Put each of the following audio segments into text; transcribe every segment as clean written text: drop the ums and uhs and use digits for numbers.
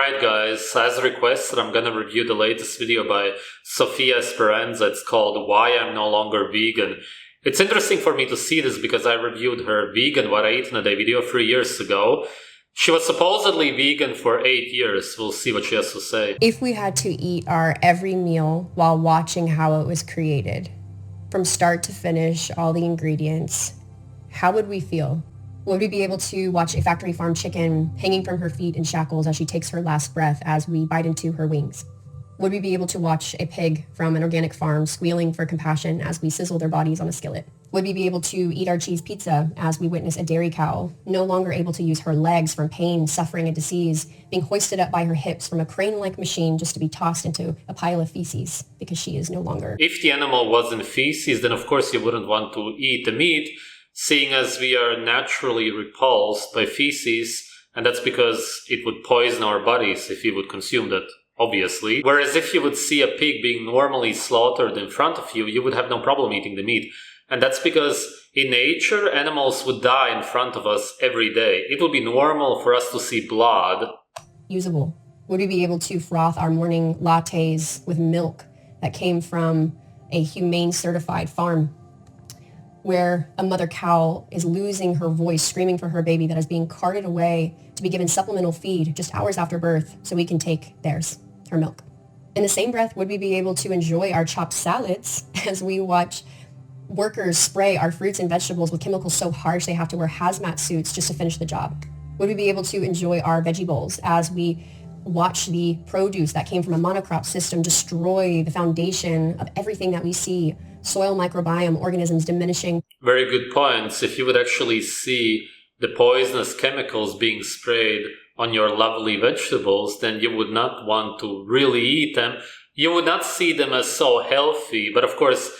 Alright guys, as requested, I'm gonna review the latest video by Sophia Esperanza. It's called Why I'm No Longer Vegan. It's interesting for me to see this because I reviewed her Vegan What I Eat in a Day video 3 years ago. She was supposedly vegan for 8 years. We'll see what she has to say. If we had to eat our every meal while watching how it was created, from start to finish, all the ingredients, how would we feel? Would we be able to watch a factory farm chicken hanging from her feet in shackles as she takes her last breath as we bite into her wings? Would we be able to watch a pig from an organic farm squealing for compassion as we sizzle their bodies on a skillet? Would we be able to eat our cheese pizza as we witness a dairy cow no longer able to use her legs from pain, suffering, and disease, being hoisted up by her hips from a crane-like machine just to be tossed into a pile of feces because she is no longer? If the animal wasn't feces, then of course you wouldn't want to eat the meat, seeing as we are naturally repulsed by feces, and that's because it would poison our bodies if we would consume that, obviously. Whereas if you would see a pig being normally slaughtered in front of you, you would have no problem eating the meat. And that's because in nature, animals would die in front of us every day. It would be normal for us to see blood. Usable. Would we be able to froth our morning lattes with milk that came from a humane certified farm, where a mother cow is losing her voice, screaming for her baby that is being carted away to be given supplemental feed just hours after birth so we can take theirs, her milk? In the same breath, would we be able to enjoy our chopped salads as we watch workers spray our fruits and vegetables with chemicals so harsh they have to wear hazmat suits just to finish the job? Would we be able to enjoy our veggie bowls as we watch the produce that came from a monocrop system destroy the foundation of everything that we see? Soil microbiome, organisms diminishing. Very good points. If you would actually see the poisonous chemicals being sprayed on your lovely vegetables, then you would not want to really eat them. You would not see them as so healthy. But of course,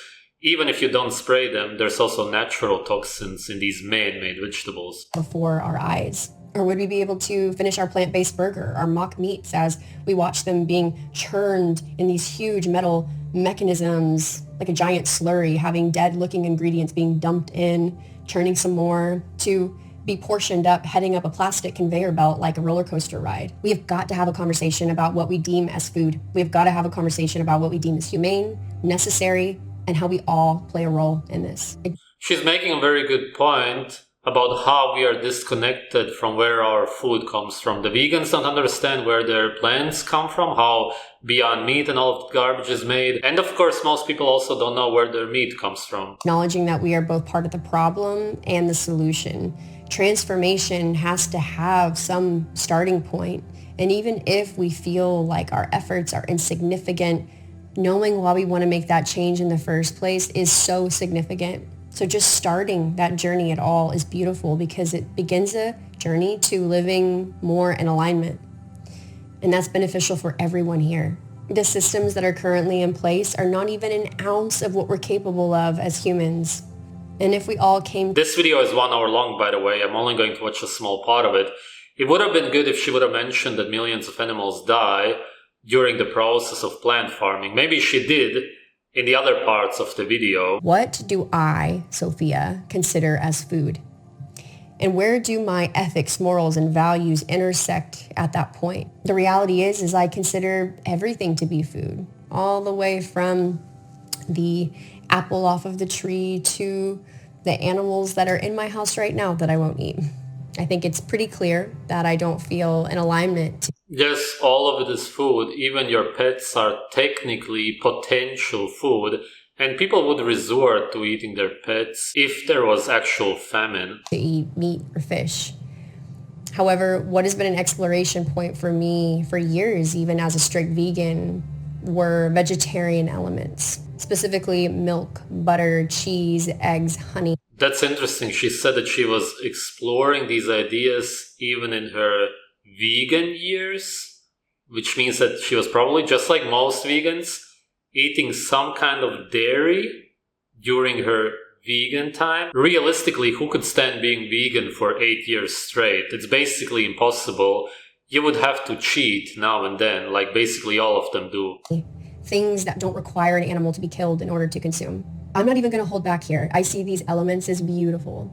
even if you don't spray them, there's also natural toxins in these man-made vegetables. Before our eyes. Or would we be able to finish our plant-based burger, our mock meats, as we watch them being churned in these huge metal mechanisms, like a giant slurry, having dead-looking ingredients being dumped in, churning some more, to be portioned up, heading up a plastic conveyor belt like a roller coaster ride? We have got to have a conversation about what we deem as food. We have got to have a conversation about what we deem as humane, necessary, and how we all play a role in this. She's making a very good point about how we are disconnected from where our food comes from. The vegans don't understand where their plants come from, how Beyond Meat and all of the garbage is made. And of course, most people also don't know where their meat comes from. Acknowledging that we are both part of the problem and the solution. Transformation has to have some starting point. And even if we feel like our efforts are insignificant, knowing why we want to make that change in the first place is so significant. So just starting that journey at all is beautiful because it begins a journey to living more in alignment. And that's beneficial for everyone here. The systems that are currently in place are not even an ounce of what we're capable of as humans. And if we all came... This video is 1 hour long, by the way. I'm only going to watch a small part of it. It would have been good if she would have mentioned that millions of animals die during the process of plant farming. Maybe she did in the other parts of the video. What do I, Sophia, consider as food? And where do my ethics, morals, and values intersect at that point? The reality is I consider everything to be food, all the way from the apple off of the tree to the animals that are in my house right now that I won't eat. I think it's pretty clear that I don't feel an alignment. Yes, all of it is food. Even your pets are technically potential food, and people would resort to eating their pets if there was actual famine. To eat meat or fish. However, what has been an exploration point for me for years, even as a strict vegan, were vegetarian elements. Specifically milk, butter, cheese, eggs, honey. That's interesting. She said that she was exploring these ideas even in her vegan years, which means that she was probably, just like most vegans, eating some kind of dairy during her vegan time. Realistically, who could stand being vegan for 8 years straight? It's basically impossible. You would have to cheat now and then, like basically all of them do. Things that don't require an animal to be killed in order to consume. I'm not even going to hold back here. I see these elements as beautiful.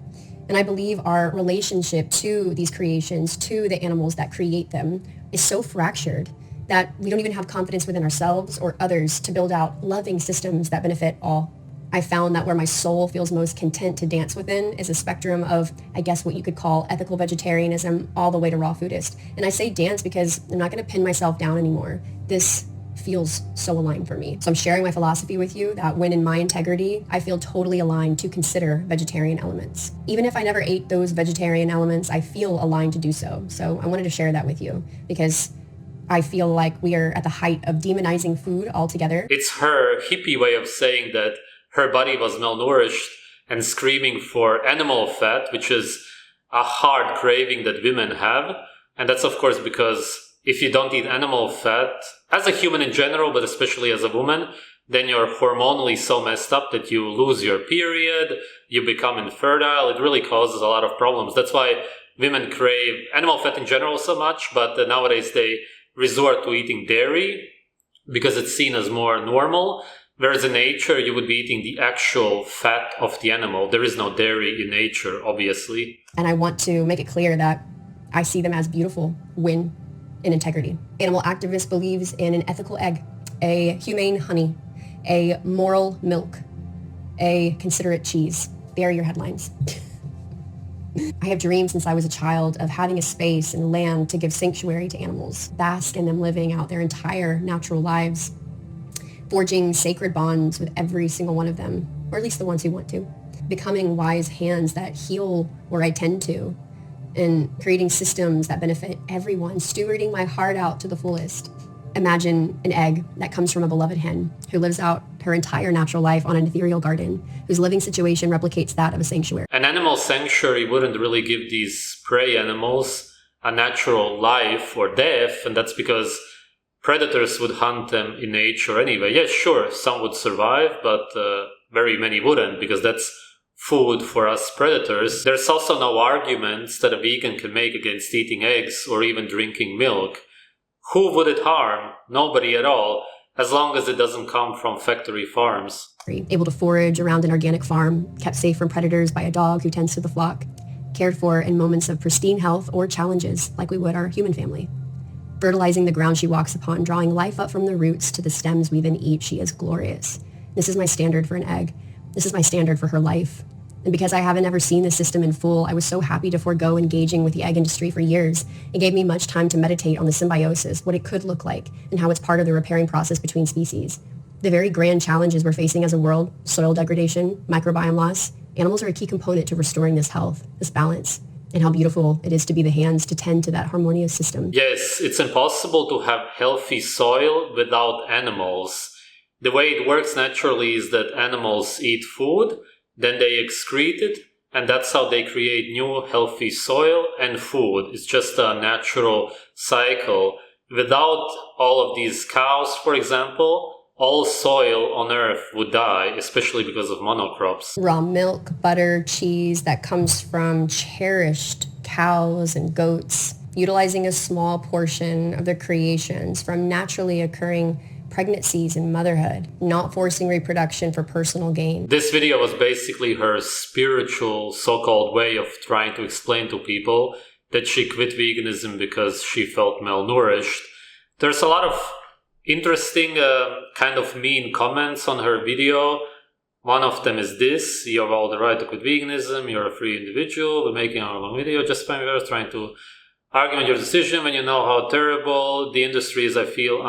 And I believe our relationship to these creations, to the animals that create them, is so fractured that we don't even have confidence within ourselves or others to build out loving systems that benefit all. I found that where my soul feels most content to dance within is a spectrum of, I guess, what you could call ethical vegetarianism all the way to raw foodist. And I say dance because I'm not going to pin myself down anymore. This feels so aligned for me. So I'm sharing my philosophy with you that when in my integrity, I feel totally aligned to consider vegetarian elements. Even if I never ate those vegetarian elements, I feel aligned to do so. So I wanted to share that with you because I feel like we are at the height of demonizing food altogether. It's her hippie way of saying that her body was malnourished and screaming for animal fat, which is a hard craving that women have. And that's of course because if you don't eat animal fat, as a human in general, but especially as a woman, then you're hormonally so messed up that you lose your period, you become infertile. It really causes a lot of problems. That's why women crave animal fat in general so much, but nowadays they resort to eating dairy because it's seen as more normal. Whereas in nature, you would be eating the actual fat of the animal. There is no dairy in nature, obviously. And I want to make it clear that I see them as beautiful when in integrity. Animal activist believes in an ethical egg, a humane honey, a moral milk, a considerate cheese. There are your headlines. I have dreamed since I was a child of having a space and land to give sanctuary to animals, bask in them living out their entire natural lives, forging sacred bonds with every single one of them, or at least the ones who want to, becoming wise hands that heal where I tend to, and creating systems that benefit everyone, stewarding my heart out to the fullest. Imagine an egg that comes from a beloved hen who lives out her entire natural life on an ethereal garden, whose living situation replicates that of a sanctuary. An animal sanctuary wouldn't really give these prey animals a natural life or death, and that's because predators would hunt them in nature anyway. Yes, sure, some would survive, but very many wouldn't, because that's food for us predators. There's also no arguments that a vegan can make against eating eggs or even drinking milk. Who would it harm? Nobody at all, as long as it doesn't come from factory farms. Able to forage around an organic farm, kept safe from predators by a dog who tends to the flock, cared for in moments of pristine health or challenges like we would our human family. Fertilizing the ground she walks upon, drawing life up from the roots to the stems we then eat, she is glorious. This is my standard for an egg. This is my standard for her life. And because I haven't ever seen the system in full, I was so happy to forego engaging with the egg industry for years. It gave me much time to meditate on the symbiosis, what it could look like, and how it's part of the repairing process between species. The very grand challenges we're facing as a world, soil degradation, microbiome loss, animals are a key component to restoring this health, this balance, and how beautiful it is to be the hands to tend to that harmonious system. Yes, it's impossible to have healthy soil without animals. The way it works naturally is that animals eat food, then they excrete it, and that's how they create new healthy soil and food. It's just a natural cycle. Without all of these cows, for example, all soil on Earth would die, especially because of monocrops. Raw milk, butter, cheese that comes from cherished cows and goats, utilizing a small portion of their creations from naturally occurring pregnancies and motherhood, not forcing reproduction for personal gain. This video was basically her spiritual so-called way of trying to explain to people that she quit veganism because she felt malnourished. There's a lot of interesting kind of mean comments on her video. One of them is this: you have all the right to quit veganism, you're a free individual, we're making our own video just by trying to argue on your decision when you know how terrible the industry is. I feel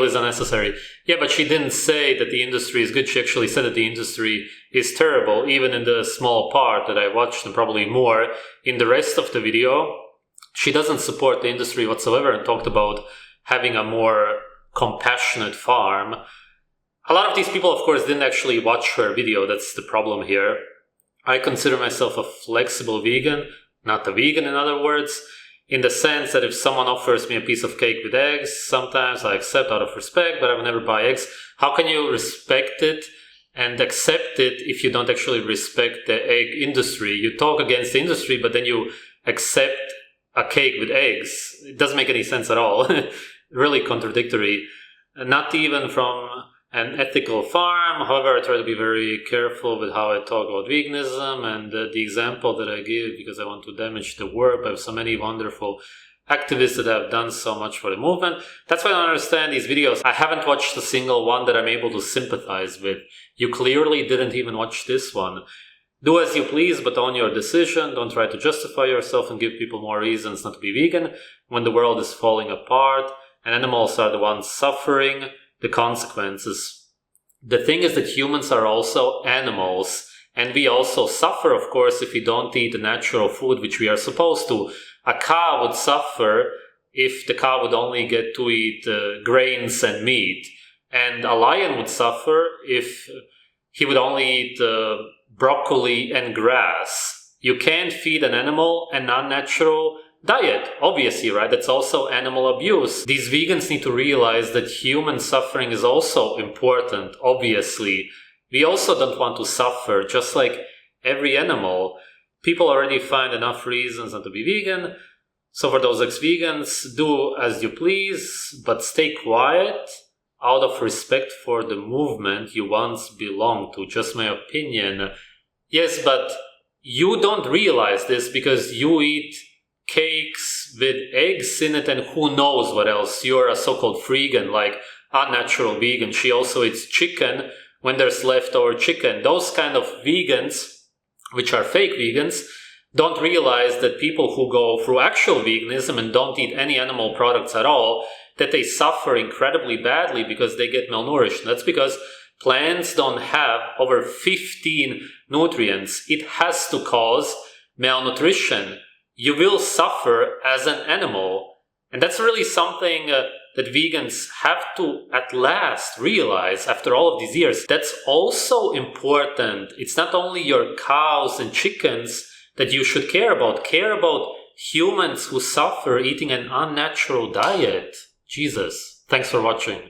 is unnecessary. Yeah, but she didn't say that the industry is good. She actually said that the industry is terrible, even in the small part that I watched, and probably more in the rest of the video. She doesn't support the industry whatsoever and talked about having a more compassionate farm. A lot of these people, of course, didn't actually watch her video. That's the problem here. I consider myself a flexible vegan, not a vegan in other words, in the sense that if someone offers me a piece of cake with eggs, sometimes I accept out of respect, but I will never buy eggs. How can you respect it and accept it if you don't actually respect the egg industry? You talk against the industry, but then you accept a cake with eggs. It doesn't make any sense at all. Really contradictory. Not even from an ethical farm. However, I try to be very careful with how I talk about veganism and the example that I give, because I want to damage the work. I have so many wonderful activists that have done so much for the movement. That's why I don't understand these videos. I haven't watched a single one that I'm able to sympathize with. You clearly didn't even watch this one. Do as you please, but own your decision. Don't try to justify yourself and give people more reasons not to be vegan when the world is falling apart and animals are the ones suffering the consequences. The thing is that humans are also animals, and we also suffer, of course, if we don't eat the natural food which we are supposed to. A cow would suffer if the cow would only get to eat grains and meat. And a lion would suffer if he would only eat broccoli and grass. You can't feed an animal an unnatural diet, obviously, right? That's also animal abuse. These vegans need to realize that human suffering is also important, obviously. We also don't want to suffer, just like every animal. People already find enough reasons not to be vegan. So for those ex-vegans, do as you please, but stay quiet out of respect for the movement you once belonged to. Just my opinion. Yes, but you don't realize this because you eat cakes with eggs in it and who knows what else. You're a so-called freegan, like unnatural vegan. She also eats chicken when there's leftover chicken. Those kind of vegans, which are fake vegans, don't realize that people who go through actual veganism and don't eat any animal products at all, that they suffer incredibly badly because they get malnourished. That's because plants don't have over 15 nutrients. It has to cause malnutrition. You will suffer as an animal. And that's really something that vegans have to at last realize after all of these years. That's also important. It's not only your cows and chickens that you should care about. Care about humans who suffer eating an unnatural diet. Jesus. Thanks for watching.